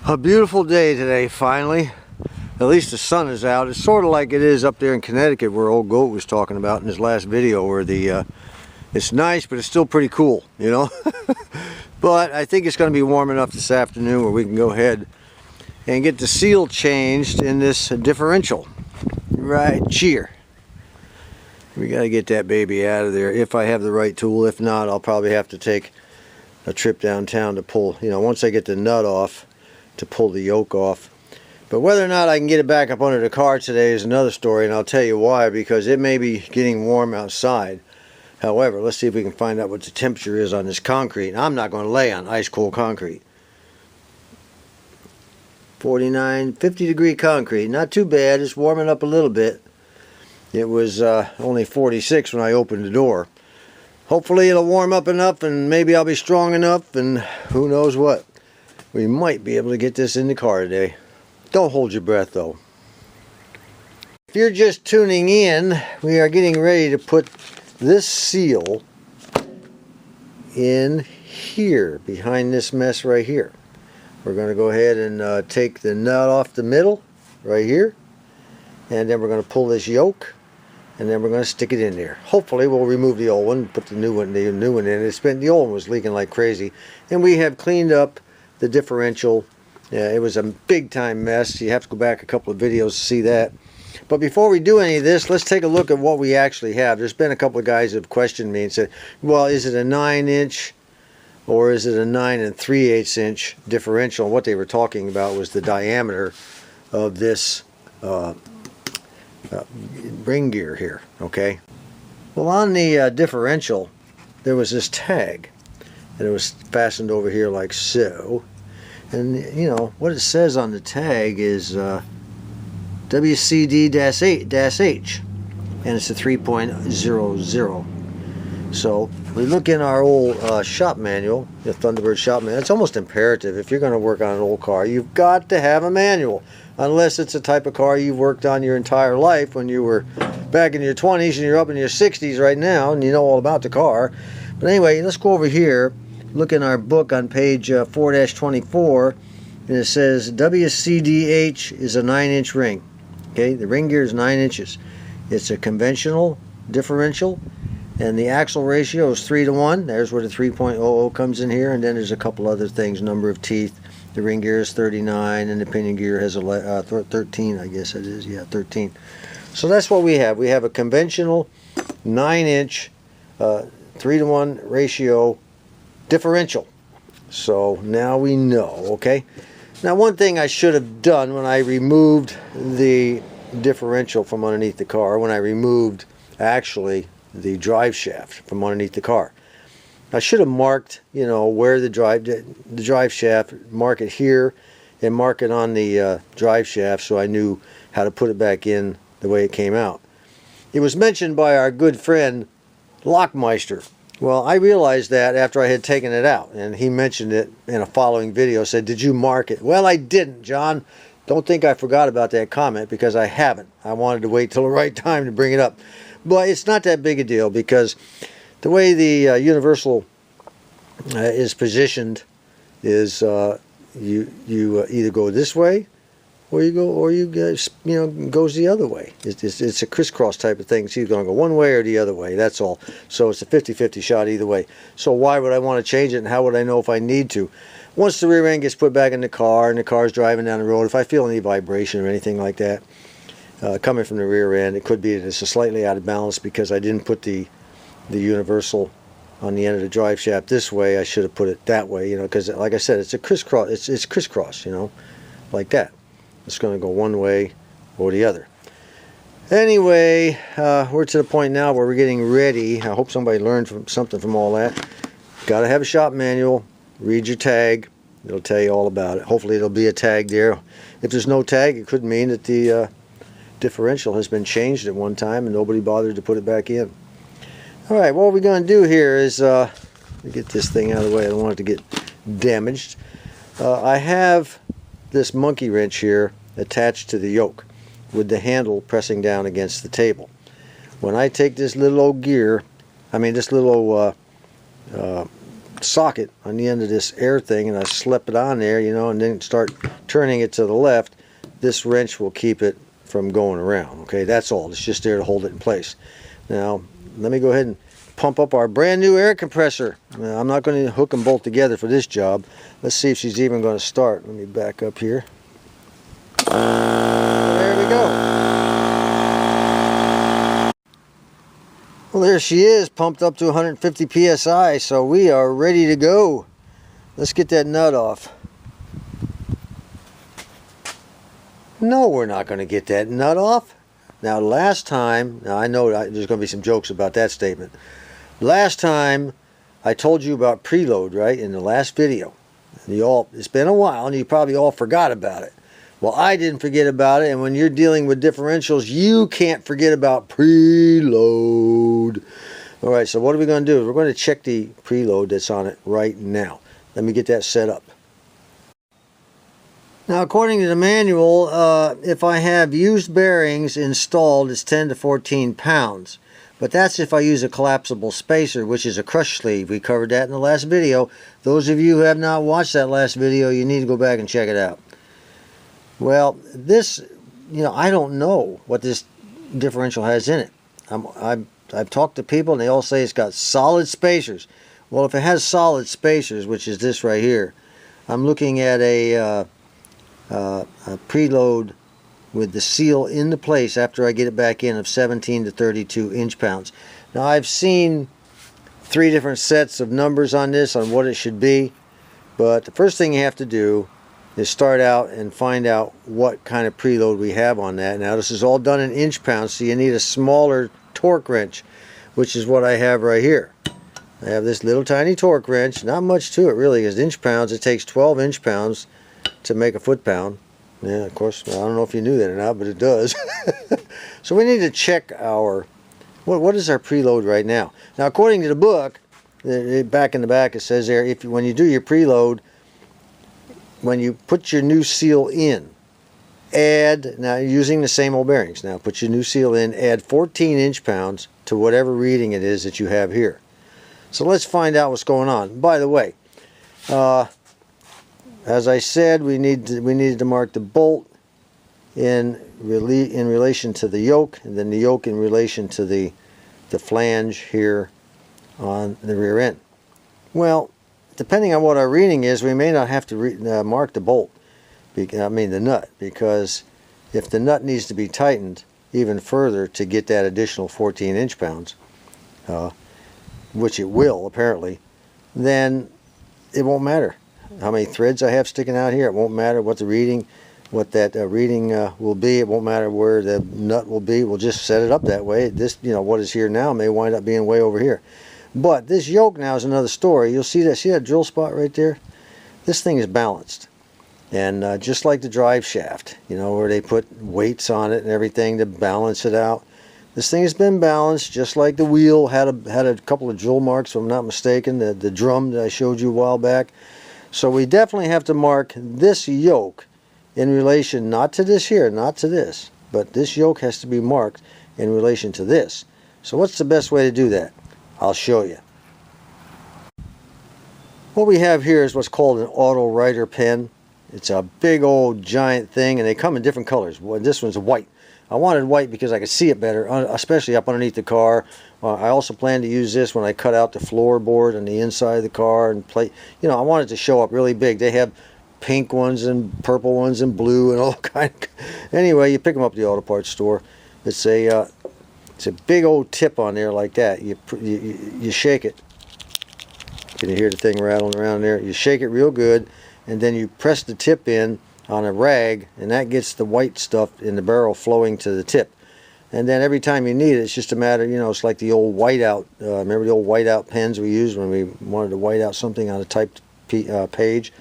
A beautiful day today, finally. At least the sun is out. It's sort of like it is up there in Connecticut where old Goat was talking about in his last video, where it's nice, but it's still pretty cool, you know. But I think it's going to be warm enough this afternoon where we can go ahead and get the seal changed in this differential right here. We got to get that baby out of there if I have the right tool. If not, I'll probably have to take a trip downtown to pull, you know, once I get the nut off, to pull the yoke off. But whether or not I can get it back up under the car today is another story, and I'll tell you why, because it may be getting warm outside. However, let's see if we can find out what the temperature is on this concrete. I'm not going to lay on ice cold concrete. 49, 50 degree concrete, not too bad. It's warming up a little bit. It was only 46 when I opened the door. Hopefully it'll warm up enough, and maybe I'll be strong enough, and who knows what. We might be able to get this in the car today. Don't hold your breath though. If you're just tuning in, we are getting ready to put this seal in here, behind this mess right here. We're going to go ahead and take the nut off the middle, right here. And then we're going to pull this yoke, and then we're going to stick it in there. Hopefully we'll remove the old one, put the new one in. The old one was leaking like crazy. And we have cleaned up the differential. Yeah, it was a big time mess. You have to go back a couple of videos to see that. But before we do any of this, let's take a look at what we actually have. There's been a couple of guys who have questioned me and said, well, is it a 9-inch or is it a 9 3/8 inch differential? And what they were talking about was the diameter of this ring gear here. Okay. Well, on the differential, there was this tag, and it was fastened over here like so. And you know what it says on the tag is WCD-H, and it's a 3.00. So we look in our old shop manual, the Thunderbird shop manual. It's almost imperative if you're going to work on an old car, you've got to have a manual, unless it's a type of car you've worked on your entire life when you were back in your 20s and you're up in your 60s right now and you know all about the car. But anyway, let's go over here. Look in our book on page 4-24, and it says WCDH is a 9-inch ring. Okay, the ring gear is 9 inches. It's a conventional differential, and the axle ratio is 3:1. There's where the 3.00 comes in here, and then there's a couple other things. Number of teeth. The ring gear is 39, and the pinion gear has 13, I guess it is. Yeah, 13. So that's what we have. We have a conventional 9-inch 3:1 ratio differential. So now we know. Okay, now one thing I should have done when I removed the differential from underneath the car, when I removed actually the drive shaft from underneath the car, I should have marked, you know, where the drive shaft, mark it here and mark it on the drive shaft, so I knew how to put it back in the way it came out. It was mentioned by our good friend Lockmeister. Well, I realized that after I had taken it out, and he mentioned it in a following video, said, did you mark it? Well, I didn't, John. Don't think I forgot about that comment, because I haven't. I wanted to wait till the right time to bring it up. But it's not that big a deal, because the way the universal is positioned is you either go this way, or you goes the other way. It's a crisscross type of thing. It's either going to go one way or the other way. That's all. So it's a 50-50 shot either way. So why would I want to change it, and how would I know if I need to? Once the rear end gets put back in the car and the car's driving down the road, if I feel any vibration or anything like that coming from the rear end, it could be that it's slightly out of balance because I didn't put the universal on the end of the drive shaft this way. I should have put it that way, you know, because like I said, it's a crisscross. It's crisscross, you know, like that. It's going to go one way or the other. Anyway, we're to the point now where we're getting ready. I hope somebody learned something from all that. Got to have a shop manual. Read your tag. It'll tell you all about it. Hopefully there'll be a tag there. If there's no tag, it could mean that the differential has been changed at one time and nobody bothered to put it back in. Alright, what we're going to do here is get this thing out of the way. I don't want it to get damaged. I have this monkey wrench here attached to the yoke with the handle pressing down against the table. When I take this little old gear, this little socket on the end of this air thing, and I slip it on there, you know, and then start turning it to the left, this wrench will keep it from going around. Okay, that's all. It's just there to hold it in place. Now, let me go ahead and pump up our brand new air compressor. Now, I'm not going to hook them both together for this job. Let's see if she's even going to start. Let me back up here. There we go. Well, there she is, pumped up to 150 psi, so we are ready to go. Let's get that nut off. No, we're not going to get that nut off. Now, last time, now I know there's going to be some jokes about that statement. Last time, I told you about preload, right, in the last video. And it's been a while, and you probably all forgot about it. Well, I didn't forget about it, and when you're dealing with differentials, you can't forget about preload. All right, so what are we going to do? We're going to check the preload that's on it right now. Let me get that set up. Now, according to the manual, if I have used bearings installed, it's 10 to 14 pounds. But that's if I use a collapsible spacer, which is a crush sleeve. We covered that in the last video. Those of you who have not watched that last video, you need to go back and check it out. Well, this, I don't know what this differential has in it. I've talked to people and they all say it's got solid spacers. Well, if it has solid spacers, which is this right here, I'm looking at a preload with the seal into place after I get it back in of 17 to 32 inch-pounds. Now, I've seen 3 different sets of numbers on this, on what it should be, but the first thing you have to do is start out and find out what kind of preload we have on that. Now, this is all done in inch-pounds, so you need a smaller torque wrench, which is what I have right here. I have this little tiny torque wrench, not much to it really, because inch-pounds, it takes 12 inch-pounds to make a foot-pound. Yeah, of course, I don't know if you knew that or not, but it does. So we need to check our, what is our preload right now? Now, according to the book, back in the back, it says there, when you do your preload, when you put your new seal in, now using the same old bearings, now put your new seal in, add 14 inch-pounds to whatever reading it is that you have here. So let's find out what's going on. By the way, as I said, we needed to mark the bolt in relation to the yoke, and then the yoke in relation to the flange here on the rear end. Well, depending on what our reading is, we may not have to mark the bolt, the nut, because if the nut needs to be tightened even further to get that additional 14 inch-pounds, which it will apparently, then it won't matter how many threads I have sticking out here. It won't matter what the reading, what that reading will be. It won't matter where the nut will be. We'll just set it up that way. This, what is here now may wind up being way over here. But this yoke now is another story. You'll see that drill spot right there? This thing is balanced. And just like the drive shaft, where they put weights on it and everything to balance it out. This thing has been balanced, just like the wheel had a couple of drill marks, if I'm not mistaken, the drum that I showed you a while back. So we definitely have to mark this yoke in relation, not to this here, not to this, but this yoke has to be marked in relation to this. So what's the best way to do that? I'll show you. What we have here is what's called an auto writer pen. It's a big old giant thing, and they come in different colors. This one's white. I wanted white because I could see it better, especially up underneath the car. I also plan to use this when I cut out the floorboard on the inside of the car and plate. I want it to show up really big. They have pink ones and purple ones and blue and all kind of. Anyway, you pick them up at the auto parts store. It's a big old tip on there like that. You shake it. Can you hear the thing rattling around there? You shake it real good, and then you press the tip in on a rag, and that gets the white stuff in the barrel flowing to the tip. And then every time you need it, it's just a matter, it's like the old whiteout. Remember the old whiteout pens we used when we wanted to white out something on a typed page?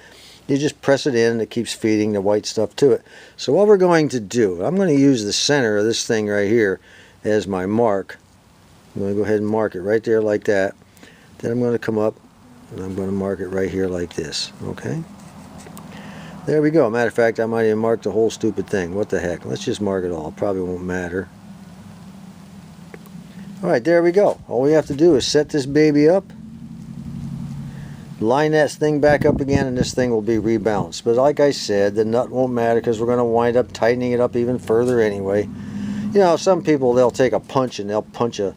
You just press it in, and it keeps feeding the white stuff to it. So what we're going to do, I'm going to use the center of this thing right here as my mark. I'm going to go ahead and mark it right there like that. Then I'm going to come up, and I'm going to mark it right here like this. Okay? There we go. Matter of fact, I might even mark the whole stupid thing. What the heck? Let's just mark it all. It probably won't matter. Alright, there we go. All we have to do is set this baby up. line that thing back up again, and this thing will be rebalanced. But like I said, the nut won't matter because we're going to wind up tightening it up even further anyway. You know, some people, they'll take a punch and they'll punch a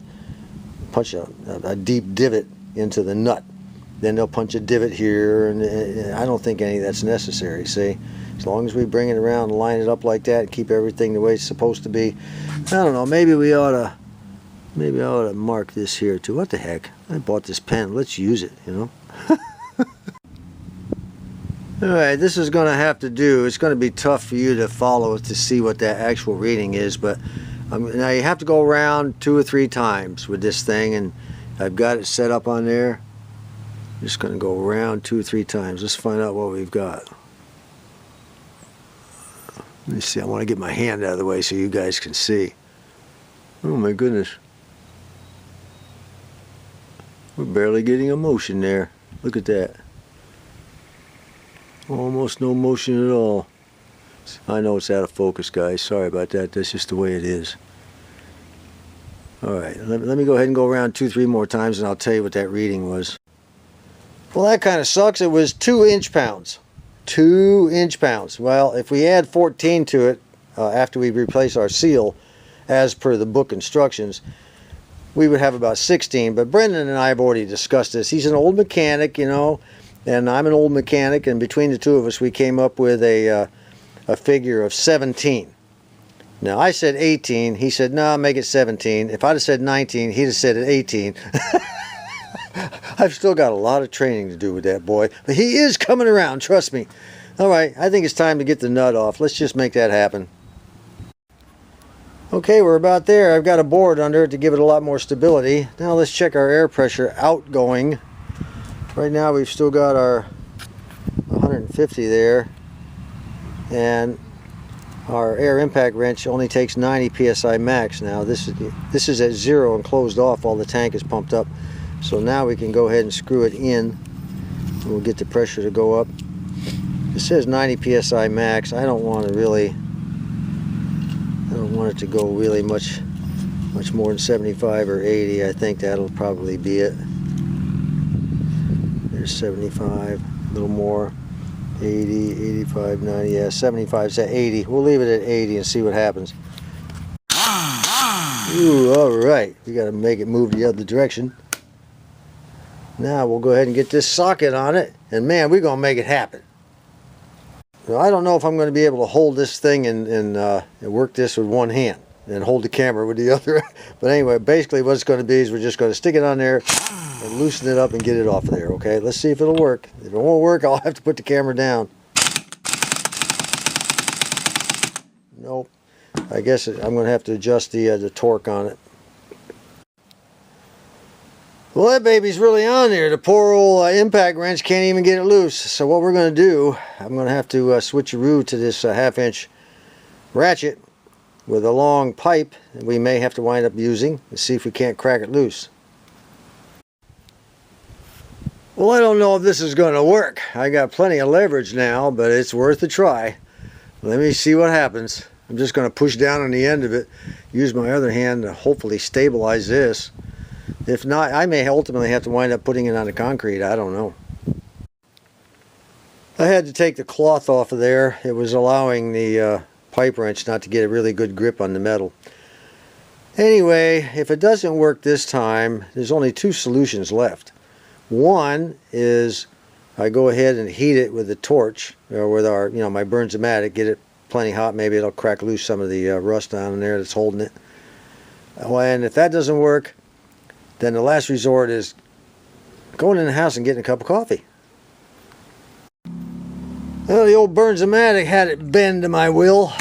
deep divot into the nut. Then they'll punch a divot here, and I don't think any of that's necessary. See, as long as we bring it around and line it up like that and keep everything the way it's supposed to be. I don't know, maybe I ought to mark this here too. What the heck? I bought this pen. Let's use it, you know. Alright, this is going to have to do. It's going to be tough for you to follow to see what that actual reading is, but now you have to go around 2 or 3 times with this thing, and I've got it set up on there. I'm just going to go around 2 or 3 times. Let's find out what we've got. Let me see. I want to get my hand out of the way so you guys can see. Oh my goodness. We're barely getting a motion there. Look at that. Almost no motion at all. I know it's out of focus, guys. Sorry about that. That's just the way it is. Alright, let me go ahead and go around 2 or 3 more times, and I'll tell you what that reading was. Well, that kind of sucks. It was 2 inch-pounds. 2 inch-pounds. Well, if we add 14 to it after we replace our seal, as per the book instructions, we would have about 16. But Brendan and I have already discussed this. He's an old mechanic, you know, and I'm an old mechanic, and between the two of us, we came up with a figure of 17. Now, I said 18. He said, no, make it 17. If I'd have said 19, he'd have said 18. I've still got a lot of training to do with that boy, but he is coming around, trust me. All right, I think it's time to get the nut off. Let's just make that happen. Okay, we're about there. I've got a board under it to give it a lot more stability. Now let's check our air pressure outgoing. Right now we've still got our 150 there, and our air impact wrench only takes 90 psi max now. This is at 0 and closed off while the tank is pumped up. So now we can go ahead and screw it in, and we'll get the pressure to go up. It says 90 psi max. I don't want it to go really much more than 75 or 80. I think that'll probably be it. There's 75, a little more. 80, 85, 90, yeah, 75's at 80. We'll leave it at 80 and see what happens. Ooh, alright. We got to make it move the other direction. Now we'll go ahead and get this socket on it, and man, we're going to make it happen. Now, I don't know if I'm going to be able to hold this thing and work this with one hand and hold the camera with the other. But anyway, basically what it's going to be is we're just going to stick it on there and loosen it up and get it off of there. Okay, let's see if it'll work. If it won't work, I'll have to put the camera down. Nope. I guess I'm going to have to adjust the torque on it. Well, that baby's really on there. The poor old impact wrench can't even get it loose. So what we're going to do, I'm going to have to switcheroo to this 1/2-inch ratchet with a long pipe that we may have to wind up using and see if we can't crack it loose. Well, I don't know if this is going to work. I got plenty of leverage now, but it's worth a try. Let me see what happens. I'm just going to push down on the end of it, use my other hand to hopefully stabilize this. If not, I may ultimately have to wind up putting it on the concrete. I don't know. I had to take the cloth off of there. It was allowing the pipe wrench not to get a really good grip on the metal. Anyway, if it doesn't work this time, there's only 2 solutions left. One is I go ahead and heat it with a torch, or with our, my Burns-O-Matic, get it plenty hot. Maybe it'll crack loose some of the rust down in there that's holding it. And if that doesn't work, then the last resort is going in the house and getting a cup of coffee. Well, the old Burns-O-Matic had it bend to my will.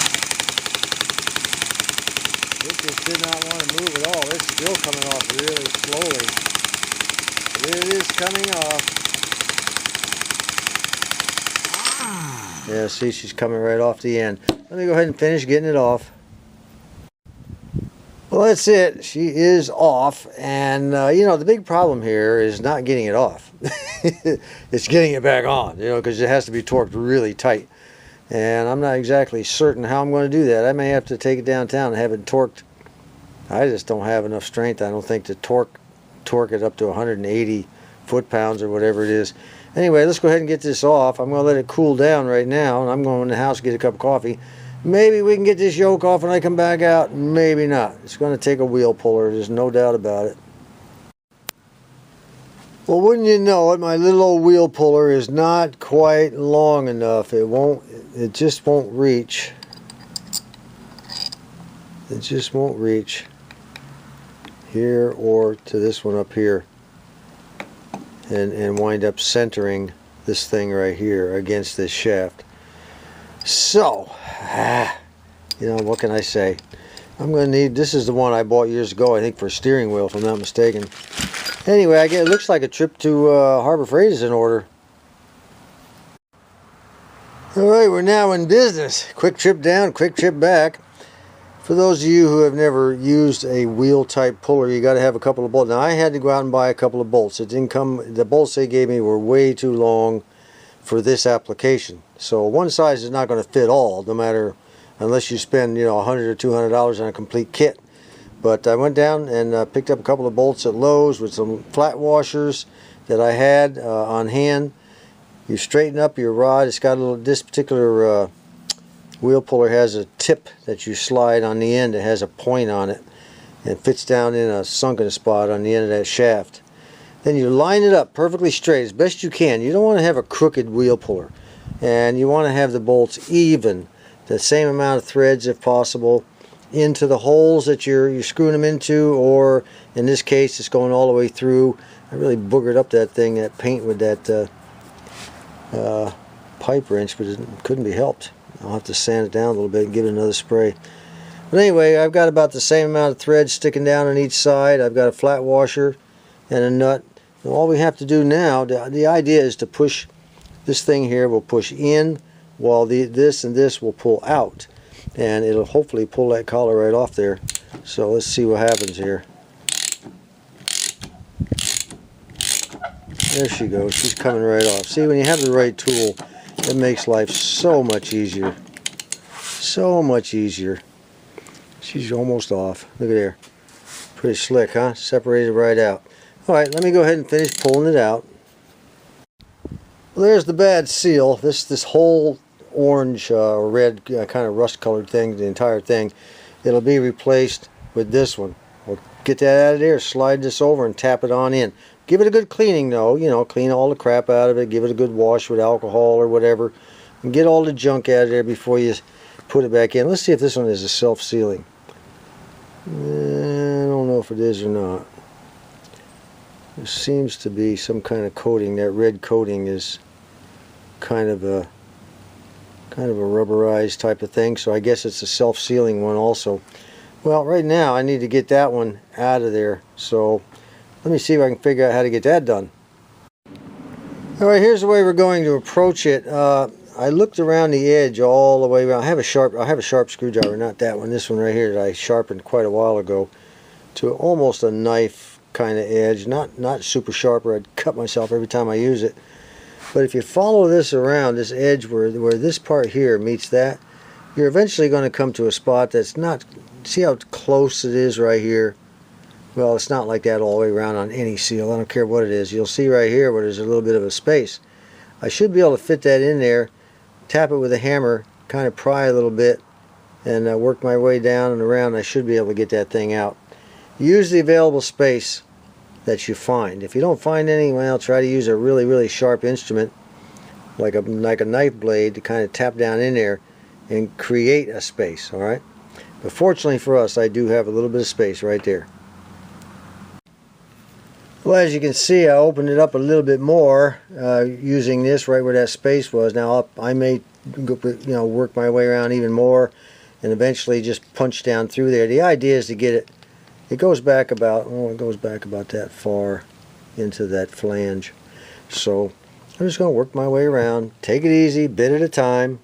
It just did not want to move at all. It's still coming off really slowly. It is coming off. Yeah, see, she's coming right off the end. Let me go ahead and finish getting it off. Well, that's it. She is off, and the big problem here is not getting it off. It's getting it back on, because it has to be torqued really tight. And I'm not exactly certain how I'm going to do that. I may have to take it downtown and have it torqued. I just don't have enough strength, I don't think, to torque it up to 180 foot-pounds or whatever it is. Anyway, let's go ahead and get this off. I'm going to let it cool down right now, and I'm going in the house to get a cup of coffee. Maybe we can get this yoke off when I come back out. Maybe not. It's going to take a wheel puller. There's no doubt about it. Well, wouldn't you know it, my little old wheel puller is not quite long enough. It just won't reach. It just won't reach here or to this one up here and wind up centering this thing right here against this shaft. So, you know, what can I say? I'm going to need, this is the one I bought years ago, I think, for a steering wheel, if I'm not mistaken. Anyway, it looks like a trip to Harbor Freight is in order. Alright, we're now in business. Quick trip down, quick trip back. For those of you who have never used a wheel type puller, you got to have a couple of bolts. Now, I had to go out and buy a couple of bolts. It didn't come, the bolts they gave me were way too long for this application. So one size is not going to fit all, no matter, unless you spend, you know, $100 or $200 on a complete kit. But I went down and picked up a couple of bolts at Lowe's with some flat washers that I had on hand. You straighten up your rod. It's got a little, this particular wheel puller has a tip that you slide on the end. It has a point on it and fits down in a sunken spot on the end of that shaft. Then you line it up perfectly straight as best you can. You don't want to have a crooked wheel puller, and you want to have the bolts even, the same amount of threads if possible, into the holes that you're screwing them into, or in this case it's going all the way through. I really boogered up that thing, that paint, with that pipe wrench, but it couldn't be helped. I'll have to sand it down a little bit and give it another spray. But anyway, I've got about the same amount of threads sticking down on each side. I've got a flat washer and a nut. And all we have to do now, the idea is to push this thing here, will push in, while this and this will pull out. And it'll hopefully pull that collar right off there. So let's see what happens here. There she goes. She's coming right off. See, when you have the right tool, it makes life so much easier. So much easier. She's almost off. Look at there. Pretty slick, huh? Separated right out. Alright, let me go ahead and finish pulling it out. Well, there's the bad seal. This whole orange or red kind of rust colored thing, the entire thing, it'll be replaced with this one. We'll get that out of there, slide this over and tap it on in. Give it a good cleaning though, you know, clean all the crap out of it, give it a good wash with alcohol or whatever, and get all the junk out of there before you put it back in. Let's see if this one is a self-sealing. I don't know if it is or not. There seems to be some kind of coating. That red coating is kind of a rubberized type of thing, so I guess it's a self-sealing one also. Well, right now I need to get that one out of there, so let me see if I can figure out how to get that done. Alright, here's the way we're going to approach it. I looked around the edge all the way around. I have a sharp screwdriver, not that one, this one right here that I sharpened quite a while ago to almost a knife kind of edge, not super sharp or I'd cut myself every time I use it. But if you follow this around, this edge where this part here meets that, you're eventually going to come to a spot that's not, see how close it is right here? Well, it's not like that all the way around on any seal. I don't care what it is. You'll see right here where there's a little bit of a space. I should be able to fit that in there, tap it with a hammer, kind of pry a little bit, and work my way down and around. I should be able to get that thing out. Use the available space that you find. If you don't find any, well, try to use a really, really sharp instrument like a knife blade to kind of tap down in there and create a space, alright? But fortunately for us, I do have a little bit of space right there. Well, as you can see, I opened it up a little bit more using this right where that space was. Now I may work my way around even more and eventually just punch down through there. The idea is to get it, it goes back about that far into that flange. So I'm just going to work my way around, take it easy, bit at a time.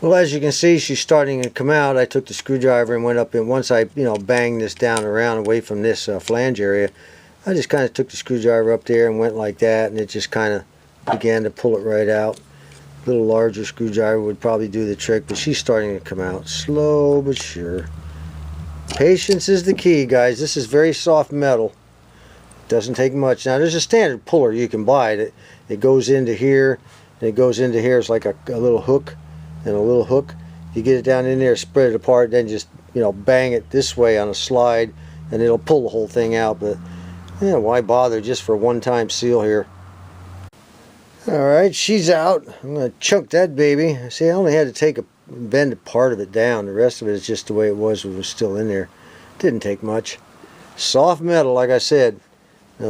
Well, as you can see, she's starting to come out. I took the screwdriver and went up in. Once I, banged this down around away from this flange area, I just kind of took the screwdriver up there and went like that, and it just kind of began to pull it right out. A little larger screwdriver would probably do the trick, but she's starting to come out. Slow but sure. Patience is the key, guys. This is very soft metal. Doesn't take much. Now there's a standard puller you can buy. It goes into here, and it goes into here. It's like a little hook and a little hook. You get it down in there, spread it apart, then just, you know, bang it this way on a slide, and it'll pull the whole thing out. But yeah, why bother just for a one-time seal here? Alright, she's out. I'm going to choke that baby. See, I only had to bend part of it down. The rest of it is just the way it was when it was still in there. Didn't take much. Soft metal, like I said. Now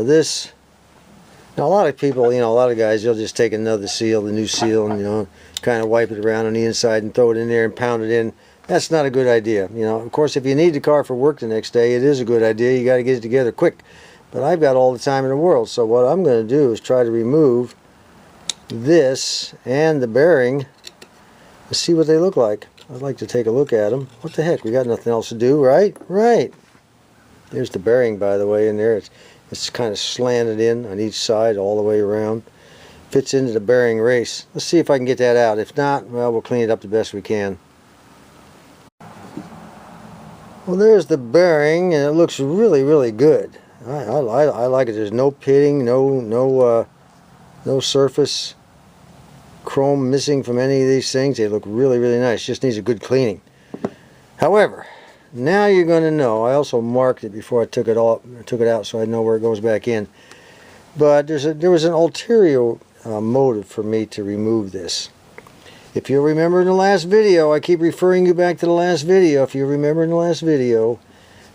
a lot of people, you know, a lot of guys, they'll just take another seal, the new seal, and, you know, kind of wipe it around on the inside and throw it in there and pound it in. That's not a good idea. You know, of course, if you need the car for work the next day, it is a good idea. You got to get it together quick. But I've got all the time in the world, so what I'm going to do is try to remove this and the bearing and see what they look like. I'd like to take a look at them. What the heck? We got nothing else to do, right? Right. There's the bearing, by the way, in there. It's kind of slanted in on each side all the way around. Fits into the bearing race. Let's see if I can get that out. If not, well, we'll clean it up the best we can. Well, there's the bearing, and it looks really, really good. I like it. There's no pitting, no surface chrome missing from any of these things. They look really, really nice. Just needs a good cleaning. However, now you're going to know. I also marked it before I took it out, so I know where it goes back in. But there was an ulterior motive for me to remove this. If you remember in the last video, I keep referring you back to the last video. If you remember in the last video,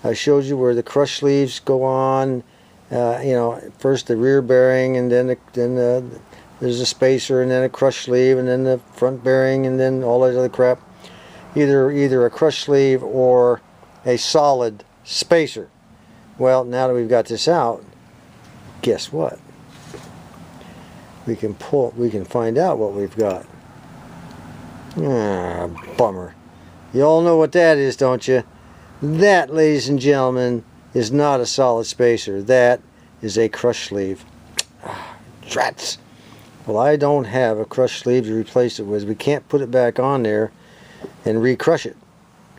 I showed you where the crush sleeves go on. You know, first the rear bearing, and then there's a spacer, and then a crush sleeve, and then the front bearing, and then all that other crap. Either a crush sleeve or a solid spacer. Well, now that we've got this out, guess what? We can find out what we've got. Ah, bummer. You all know what that is, don't you? That, ladies and gentlemen, is not a solid spacer. That is a crush sleeve. Ah, drats. Well, I don't have a crush sleeve to replace it with. We can't put it back on there and recrush it.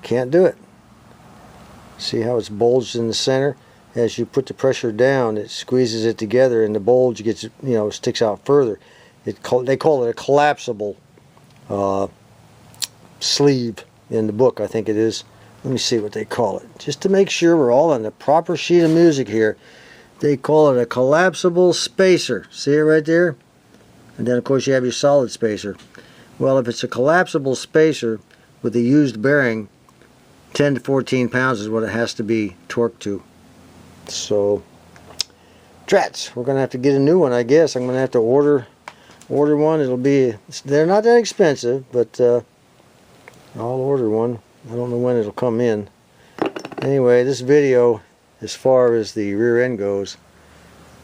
Can't do it. See how it's bulged in the center? As you put the pressure down, it squeezes it together, and the bulge gets, you know, sticks out further. They call it a collapsible sleeve in the book, I think it is. Let me see what they call it, just to make sure we're all on the proper sheet of music here. They call it a collapsible spacer. See it right there? And then, of course, you have your solid spacer. Well, if it's a collapsible spacer with a used bearing, 10 to 14 pounds is what it has to be torqued to. So, drats, we're going to have to get a new one, I guess. I'm going to have to order one. They're not that expensive, but I'll order one. I don't know when it'll come in. Anyway, this video, as far as the rear end goes,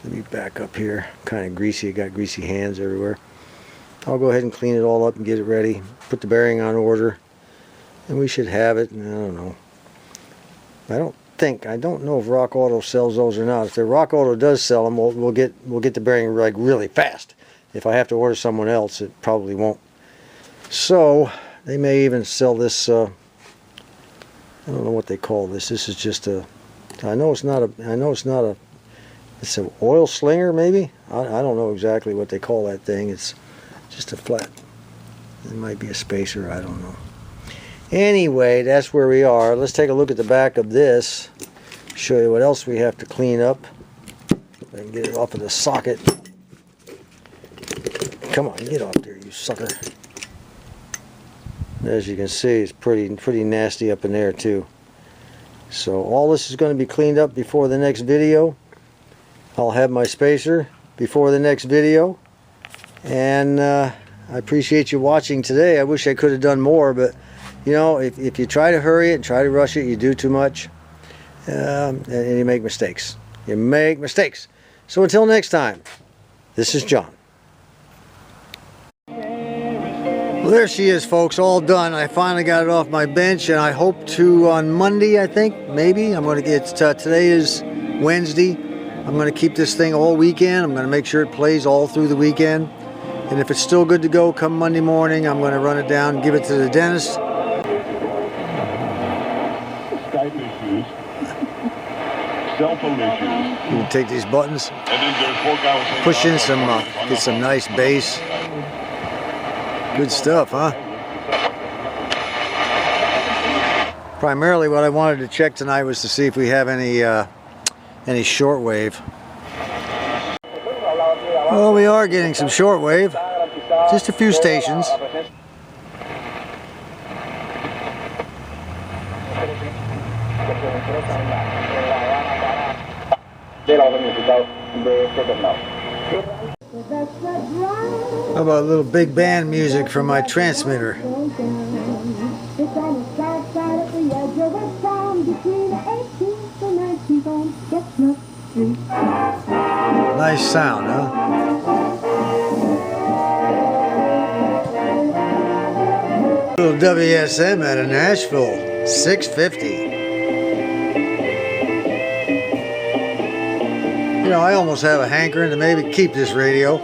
let me back up here. Kind of greasy. I got greasy hands everywhere. I'll go ahead and clean it all up and get it ready. Put the bearing on order, and we should have it. I don't know. I don't know if Rock Auto sells those or not. If the Rock Auto does sell them, we'll get the bearing like really fast. If I have to order someone else, it probably won't. So they may even sell this. I don't know what they call this. This is just a. I know it's not a. It's an oil slinger, maybe. I don't know exactly what they call that thing. It's just a flat. It might be a spacer. I don't know. Anyway, that's where we are. Let's take a look at the back of this. Show you what else we have to clean up. I can get it off of the socket. Come on, get off there, you sucker. As you can see, it's pretty nasty up in there too. So all this is going to be cleaned up before the next video. I'll have my spacer before the next video. And I appreciate you watching today. I wish I could have done more, but you know, if you try to hurry it and try to rush it, you do too much, and you make mistakes. You make mistakes. So until next time, this is John. Well, there she is, folks, all done. I finally got it off my bench, and I hope to on Monday, I think, maybe. I'm going to get, today is Wednesday. I'm going to keep this thing all weekend. I'm going to make sure it plays all through the weekend. And if it's still good to go come Monday morning, I'm going to run it down and give it to the dentist. Skype issues, cell phone issues. Take these buttons, push in some, get some nice bass. Good stuff, huh? Primarily what I wanted to check tonight was to see if we have any shortwave. Well, we are getting some shortwave. Just a few stations. How about a little big band music from my transmitter? Nice sound, huh? A little WSM out of Nashville, 650. You know, I almost have a hankering to maybe keep this radio.